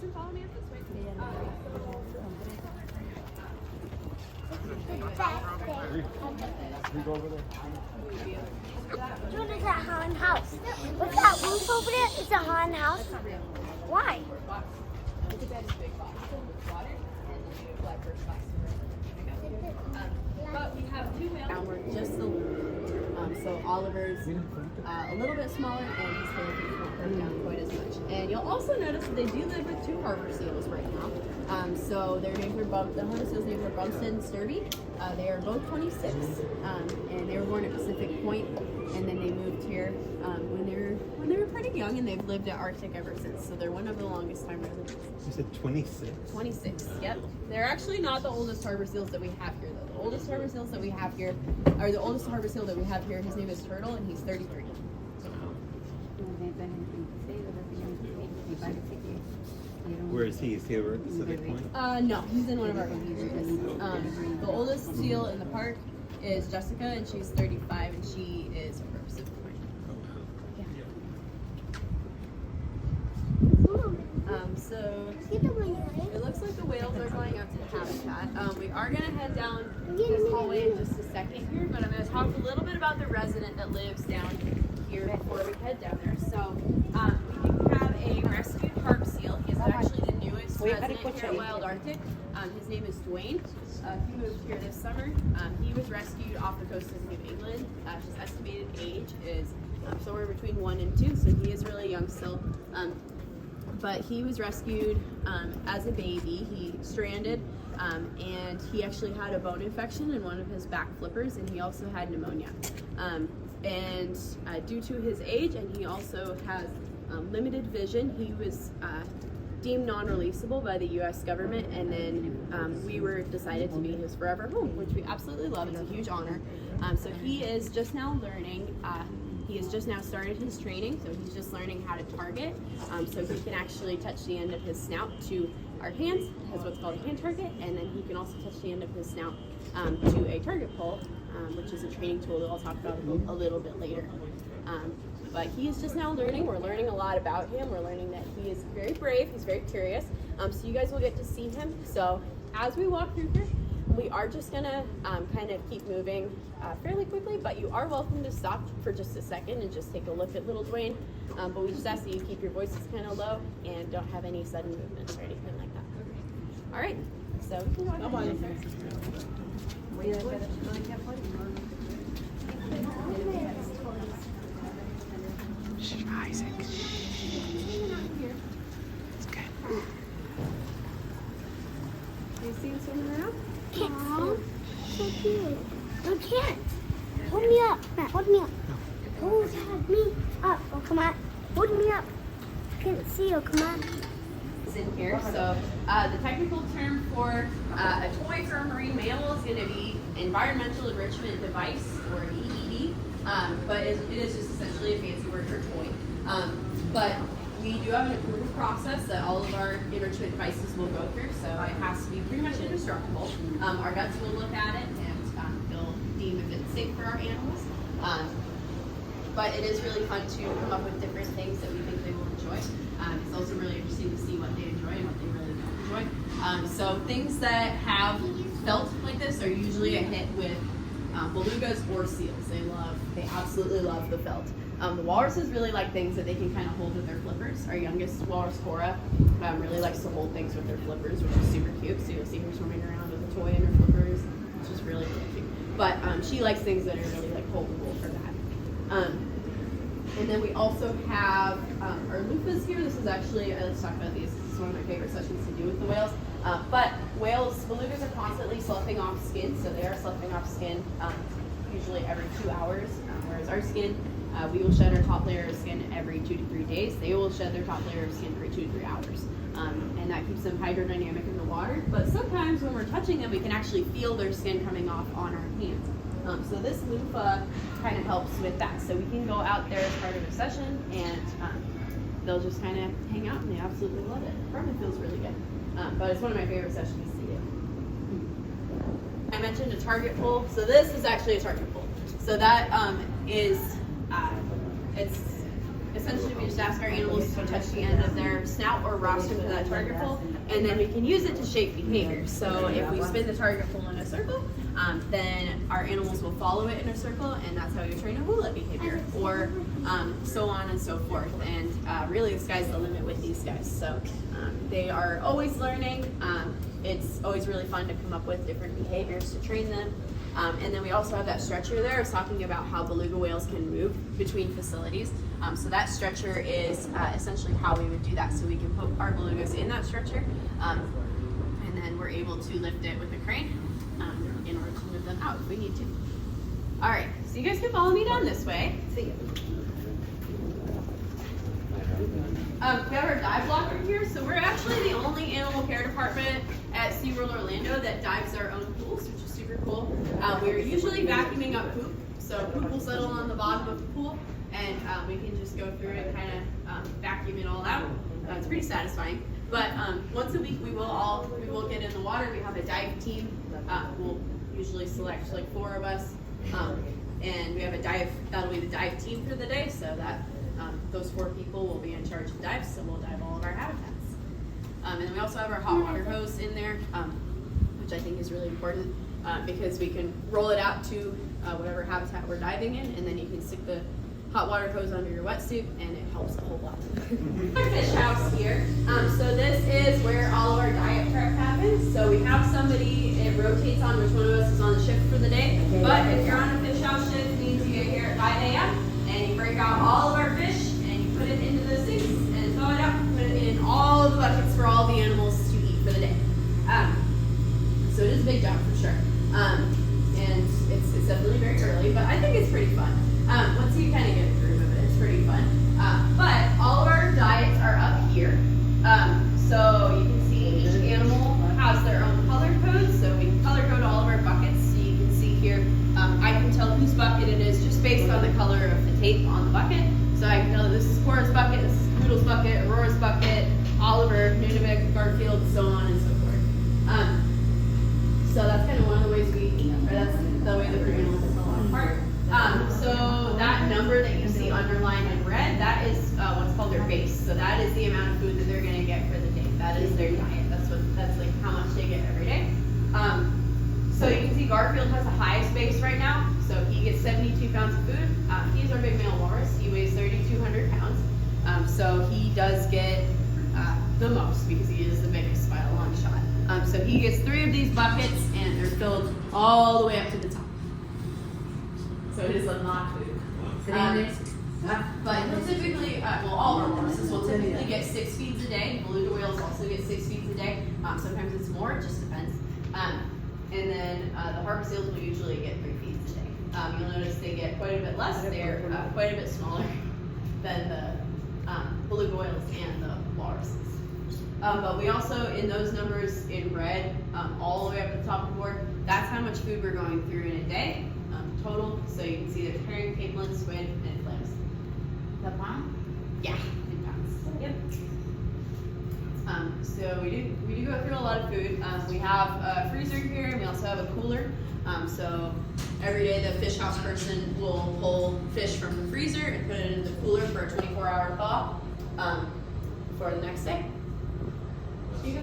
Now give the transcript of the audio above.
and follow me up this way. We go over there. What is that haunted house? What's that roof over there? It's a haunted house. Why? It's a bed is big box filled with water, and then you apply first class. But we have two whales. And we're just the so Oliver's a little bit smaller, and his tail won't hurt down quite as much. And you'll also notice that they do live with two harbor seals right now. So their names are the harbor seals' names are Bumstead and Sturdy. They are both 26, and they were born at Pacific Point, and then they moved here when they were pretty young, and they've lived at Arctic ever since. So they're one of the longest time residents. You said 26? 26, yep. They're actually not the oldest harbor seals that we have here, though. The oldest harbor seals that we have here, or the oldest harbor seal that we have here, his name is Turtle, and he's 33. Where is he? Is he over at Pacific Point? No, he's in one of our refuges. The oldest seal in the park is Jessica, and she's 35, and she is over at Pacific Point. So it looks like the whales are going out to habitat. We are going to head down this hallway in just a second here, but I'm going to talk a little bit about the resident that lives down here before we head down there. So we have a rescued harp seal. He's actually the newest resident here at Wild Arctic. His name is Dwayne. He moved here this summer. He was rescued off the coast of New England. His estimated age is somewhere between 1 and 2, so he is really young still. But he was rescued as a baby. He stranded, and he actually had a bone infection in one of his back flippers, and he also had pneumonia. And due to his age, and he also has limited vision, he was deemed non-releasable by the U.S. government, and then we were decided to be his forever home, which we absolutely love. It's a huge honor. So he is just now learning. He has just now started his training, so he's just learning how to target. So he can actually touch the end of his snout to our hands, has what's called a hand target, and then he can also touch the end of his snout to a target pole, which is a training tool that I'll talk about a little bit later. But he is just now learning. We're learning a lot about him. We're learning that he is very brave. He's very curious. So you guys will get to see him. So as we walk through here, we are just gonna kind of keep moving fairly quickly, but you are welcome to stop for just a second and just take a look at little Dwayne. But we just ask that you keep your voices kind of low and don't have any sudden movements or anything like that. All right, so we can go ahead and start. Isaac. It's good. You seen someone around? Aww, so cute. I can't. Hold me up. Matt, hold me up. Hold me up. Oh, come on. Hold me up. I can't see you. Come on. It's in here. So the technical term for a toy for a marine mammal is going to be environmental enrichment device, or EED. But it is just essentially a fancy word for toy. But we do have an approval process that all of our enrichment devices will go through, so it has to be pretty much indestructible. Our vets will look at it and they'll deem if it's safe for our animals. But it is really fun to come up with different things that we think they will enjoy. It's also really interesting to see what they enjoy and what they really don't enjoy. So things that have felt like this are usually a hit with belugas or seals. They absolutely love the felt. The walruses really like things that they can kind of hold with their flippers. Our youngest walrus, Orca, really likes to hold things with their flippers, which is super cute. So you'll see her swimming around with a toy in her flippers, which is really, really cute. But she likes things that are really like holdable for that. And then we also have our loofahs here. This is actually, let's talk about these. This is one of my favorite sessions to do with the whales. But belugas are constantly sloughing off skin, so they are sloughing off skin usually every 2 hours, whereas our skin, we will shed our top layer of skin every 2 to 3 days. They will shed their top layer of skin every 2 to 3 hours. And that keeps them hydrodynamic in the water. But sometimes when we're touching them, we can actually feel their skin coming off on our hands. So this loofah kind of helps with that. So we can go out there as part of a session, and they'll just kind of hang out, and they absolutely love it. It probably feels really good. But it's one of my favorite sessions to do. I mentioned a target pull. So this is actually a target pull. So that is, it's essentially we just just ask our animals to touch the end of their snout or rostrum to that target pole, and then we can use it to shape behavior. So if we spin the target pole in a circle, then our animals will follow it in a circle, and that's how we train a hula behavior, or so on and so forth. And really, the sky's the limit with these guys. So they are always learning. It's always really fun to come up with different behaviors to train them. And then we also have that stretcher there. I was talking about how beluga whales can move between facilities. So that stretcher is essentially how we would do that. So we can put our belugas in that stretcher, and then we're able to lift it with a crane in order to move them out if we need to. All right, so you guys can follow me down this way. See you. We have our dive locker here. So we're actually the only animal care department at SeaWorld Orlando that dives our own pools, which is super cool. We're usually vacuuming up poop. So poop will settle on the bottom of the pool, and we can just go through and kind of vacuum it all out. It's pretty satisfying. But once a week we will get in the water. We have a dive team. We'll usually select like 4 of us, and we have a dive. That'll be the dive team for the day. So that those 4 people will be in charge of dives. So we'll dive all of our habitats. And then we also have our hot water hose in there, which I think is really important because we can roll it out to whatever habitat we're diving in, and then you can stick the hot water hose under your wetsuit, and it helps a whole lot. Our fish house here. So this is where all of our diet prep happens. So we have somebody, it rotates on which one of us is on the shift for the day. But if you're on a fish house shift, it means you get here at 5 a.m. and you break out all of our fish and you put it into the sinks and thaw it out. Put it in all of the buckets for all the animals to eat for the day. So it is a big job for sure. And it's definitely very early, but I think it's pretty fun. Once you kind of get a groove of it, it's pretty fun. But all of our diets are up here. So you can see each animal has their own color code. So we color code all of our buckets. So you can see here, I can tell whose bucket it is just based on the color of the tape on the bucket. So I can tell that this is Cora's bucket, this is Poodle's bucket, Aurora's bucket, Oliver, Nunavik, Garfield, so on and so forth. So that's kind of one of the ways that's the way that we're going to look at the long part. So that number that you see underlined in red, that is what's called their base. So that is the amount of food that they're going to get for the day. That is their diet. That's like how much they get every day. So you can see Garfield has the highest base right now. So he gets 72 pounds of food. He's our big male walrus. He weighs 3,200 pounds. So he does get the most because he is the biggest by a long shot. So he gets 3 of these buckets, and they're filled all the way up to the top. So it is a lot of food. But he'll typically, all of our walruses will typically get 6 feeds a day. Beluga whales also get 6 feeds a day. Sometimes it's more, it just depends. And then the harbor seals will usually get 3 feeds a day. You'll notice they get quite a bit less. They're quite a bit smaller than the beluga whales and the walruses. But we also, in those numbers in red, all the way up at the top of the board, that's how much food we're going through in a day, total. So you can see there's herring, capelin, squid, and clams. The pound? Yeah, in pounds. Yep. So we do go through a lot of food. We have a freezer here, and we also have a cooler. So every day the fish house person will pull fish from the freezer and put it in the cooler for a 24-hour thaw for the next day.